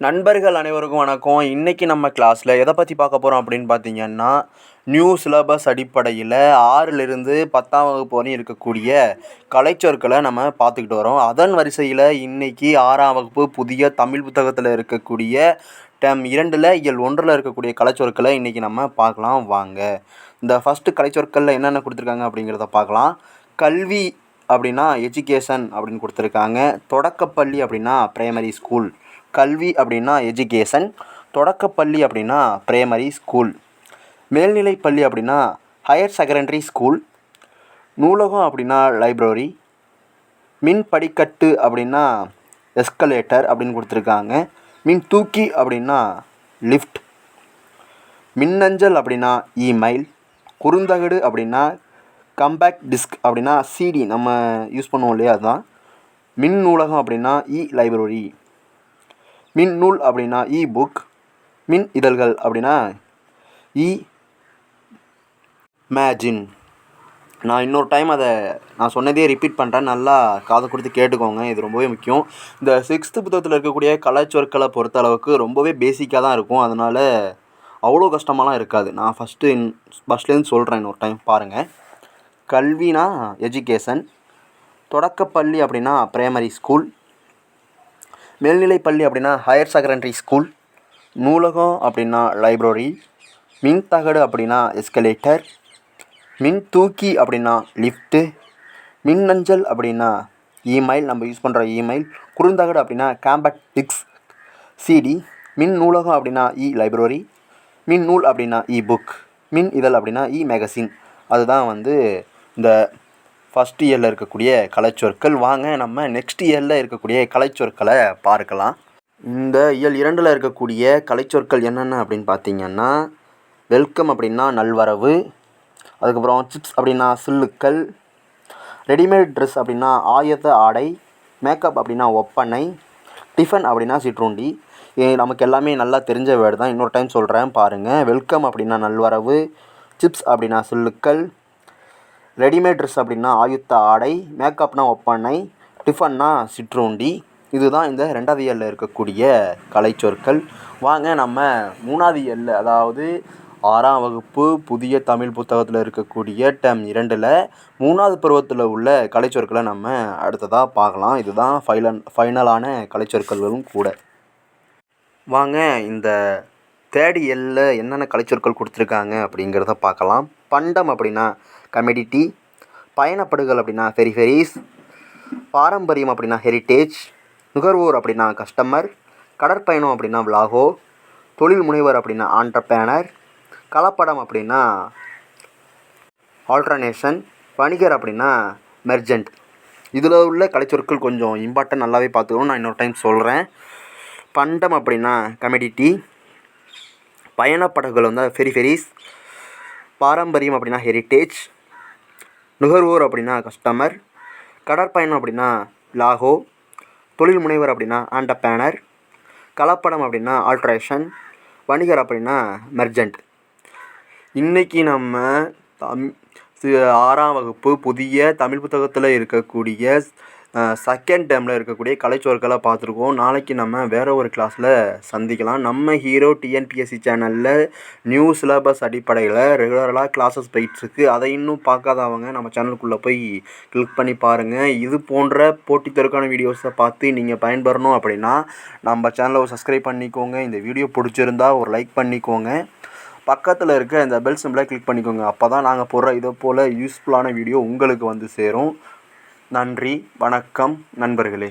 நண்பர்கள் அனைவருக்கும் வணக்கம். இன்றைக்கி நம்ம கிளாஸில் எதை பற்றி பார்க்க போகிறோம் அப்படின்னு பார்த்தீங்கன்னா, நியூ சிலபஸ் அடிப்படையில் 6லிருந்து 10ஆம் வகுப்பு வரையும் இருக்கக்கூடிய கலைச்சொற்களை நம்ம பார்த்துக்கிட்டு வரோம். அதன் வரிசையில் இன்றைக்கி 6ஆம் வகுப்பு புதிய தமிழ் புத்தகத்தில் இருக்கக்கூடிய டேர்ம் 2ல் இயல் 1ல் இருக்கக்கூடிய கலைச்சொற்களை இன்றைக்கி நம்ம பார்க்கலாம் வாங்க. இந்த ஃபஸ்ட்டு கலைச்சொற்களில் என்னென்ன கொடுத்துருக்காங்க அப்படிங்கிறத பார்க்கலாம். கல்வி அப்படின்னா எஜுகேஷன் அப்படின்னு கொடுத்துருக்காங்க. தொடக்கப்பள்ளி அப்படின்னா பிரைமரி ஸ்கூல். கல்வி அப்படின்னா எஜுகேஷன், தொடக்கப்பள்ளி அப்படின்னா பிரைமரி ஸ்கூல், மேல்நிலைப்பள்ளி அப்படின்னா ஹையர் செகண்டரி ஸ்கூல், நூலகம் அப்படின்னா லைப்ரரி, மின் படிக்கட்டு அப்படின்னா எஸ்கலேட்டர் அப்படின்னு கொடுத்துருக்காங்க. மின் தூக்கி அப்படின்னா லிஃப்ட், மின்னஞ்சல் அப்படின்னா இமெயில், குறுந்தகடு அப்படின்னா கம்பேக்ட் டிஸ்க் அப்படின்னா சிடி நம்ம யூஸ் பண்ணுவோம் இல்லையா அதுதான். மின் நூலகம் அப்படின்னா லைப்ரரி, மின் நூல் அப்படின்னா புக், மின் இதழ்கள் அப்படின்னா மேஜின். நான் இன்னொரு டைம் நான் சொன்னதே ரிப்பீட் பண்ணுறேன், நல்லா காது கொடுத்து கேட்டுக்கோங்க, இது ரொம்பவே முக்கியம். இந்த 6th புத்தகத்தில் இருக்கக்கூடிய கலைச்சொற்களை பொறுத்த அளவுக்கு ரொம்பவே பேசிக்காக தான் இருக்கும், அதனால் அவ்வளோ கஷ்டமாலாம் இருக்காது. நான் ஃபஸ்ட்லேருந்து சொல்கிறேன், இன்னொரு டைம் பாருங்கள். கல்வினா எஜுகேஷன், தொடக்கப்பள்ளி அப்படின்னா பிரைமரி ஸ்கூல், மேல்நிலைப்பள்ளி அப்படின்னா ஹையர் செகண்டரி ஸ்கூல், நூலகம் அப்படின்னா லைப்ரரி, மின் தகடு அப்படின்னா எஸ்கலேட்டர், மின் தூக்கி அப்படின்னா லிஃப்ட்டு, மின்னஞ்சல் அப்படின்னா இமெயில், நம்ம யூஸ் பண்ணுற இமெயில், குறுந்தகடு அப்படின்னா காம்பேக்ட் டிஸ்க் சிடி, மின் நூலகம் அப்படின்னா லைப்ரரி, மின் நூல் அப்படின்னா புக், மின் இதழ் அப்படின்னா மேகசின். அதுதான் இந்த ஃபஸ்ட் இயரில் இருக்கக்கூடிய கலைச்சொற்கள். வாங்க நம்ம நெக்ஸ்ட் இயரில் இருக்கக்கூடிய கலைச்சொற்களை பார்க்கலாம். இந்த இயல் 2ல் இருக்கக்கூடிய கலைச்சொற்கள் என்னென்ன அப்படின்னு பார்த்தீங்கன்னா, வெல்கம் அப்படின்னா நல்வரவு, அதுக்கப்புறம் சிப்ஸ் அப்படின்னா சில்லுக்கள், ரெடிமேட் ட்ரெஸ் அப்படின்னா ஆயத்த ஆடை, மேக்கப் அப்படின்னா ஒப்பனை, டிஃபன் அப்படின்னா சிற்றுண்டி. நமக்கு எல்லாமே நல்லா தெரிஞ்ச வேர்டு தான், இன்னொரு டைம் சொல்கிறேன் பாருங்கள். வெல்கம் அப்படின்னா நல்வரவு, சிப்ஸ் அப்படின்னா சில்லுக்கள், ரெடிமேட் ட்ரெஸ் அப்படின்னா ஆயுத்த ஆடை, மேக்கப்னா ஒப்பனை, டிஃபன்னா சிற்றுண்டி. இதுதான் இந்த 2வது இயலில் இருக்கக்கூடிய கலைச்சொற்கள். வாங்க நம்ம 3வது இயலில், அதாவது 6ஆம் வகுப்பு புதிய தமிழ் புத்தகத்தில் இருக்கக்கூடிய டேர்ம் 2ல் 3வது பருவத்தில் உள்ள கலைச்சொற்களை நம்ம அடுத்ததாக பார்க்கலாம். இதுதான் ஃபைனலான கலைச்சொற்களும் கூட. வாங்க இந்த 3rd இயலில் என்னென்ன கலைச்சொற்கள் கொடுத்துருக்காங்க அப்படிங்கிறத பார்க்கலாம். பண்டம் அப்படின்னா கமெடிட்டி, பயணப்படுகள் அப்படின்னா ஃபெரிஃபெரிஸ், பாரம்பரியம் அப்படின்னா ஹெரிட்டேஜ், நுகர்வோர் அப்படின்னா கஸ்டமர், கடற்பயணம் அப்படின்னா விலாகோ, தொழில் முனைவர் அப்படின்னா ஆண்டர்பிரனர், கலப்படம் அப்படின்னா ஆல்ட்ரனேஷன், வணிகர் அப்படின்னா மெர்ஜென்ட். இதில் உள்ள கலைச்சொற்கள் கொஞ்சம் இம்பார்ட்டன்ட், நல்லாவே பார்த்துக்கணும். நான் இன்னொரு டைம் சொல்கிறேன். பண்டம் அப்படின்னா கமெடிட்டி, பயணப்படகுகள் ஃபெரிஃபெரிஸ், பாரம்பரியம் அப்படின்னா ஹெரிட்டேஜ், நுகர்வோர் அப்படின்னா கஸ்டமர், கடற்பயணம் அப்படின்னா லாகோ, தொழில் முனைவர் அப்படின்னா ஆண்டர்பிரனர், கலப்படம் அப்படின்னா ஆல்ட்ரேஷன், வணிகர் அப்படின்னா மெர்ஜென்ட். இன்றைக்கி நம்ம 6ஆம் வகுப்பு புதிய தமிழ் புத்தகத்தில் இருக்கக்கூடிய செகண்ட் டேர்மில் இருக்கக்கூடிய கலைச்சொற்களை பார்த்துருக்கோம். நாளைக்கு நம்ம வேறு ஒரு கிளாஸில் சந்திக்கலாம். நம்ம ஹீரோ டிஎன்பிஎஸ்சி சேனலில் நியூ சிலபஸ் அடிப்படையில் ரெகுலராக கிளாஸஸ் போயிட்டுருக்கு. அதை இன்னும் பார்க்காதவங்க நம்ம சேனலுக்குள்ளே போய் கிளிக் பண்ணி பாருங்கள். இது போன்ற போட்டித்தேர்வுக்கான வீடியோஸை பார்த்து நீங்கள் பயன்பெறணும் அப்படின்னா நம்ம சேனலை சப்ஸ்கிரைப் பண்ணிக்கோங்க. இந்த வீடியோ பிடிச்சிருந்தா ஒரு லைக் பண்ணிக்கோங்க. பக்கத்தில் இருக்க இந்த பெல் சிம்பிளை கிளிக் பண்ணிக்கோங்க. அப்போ தான் நாங்கள் போடுற இதை போல் யூஸ்ஃபுல்லான வீடியோ உங்களுக்கு சேரும். நன்றி, வணக்கம் நண்பர்களே.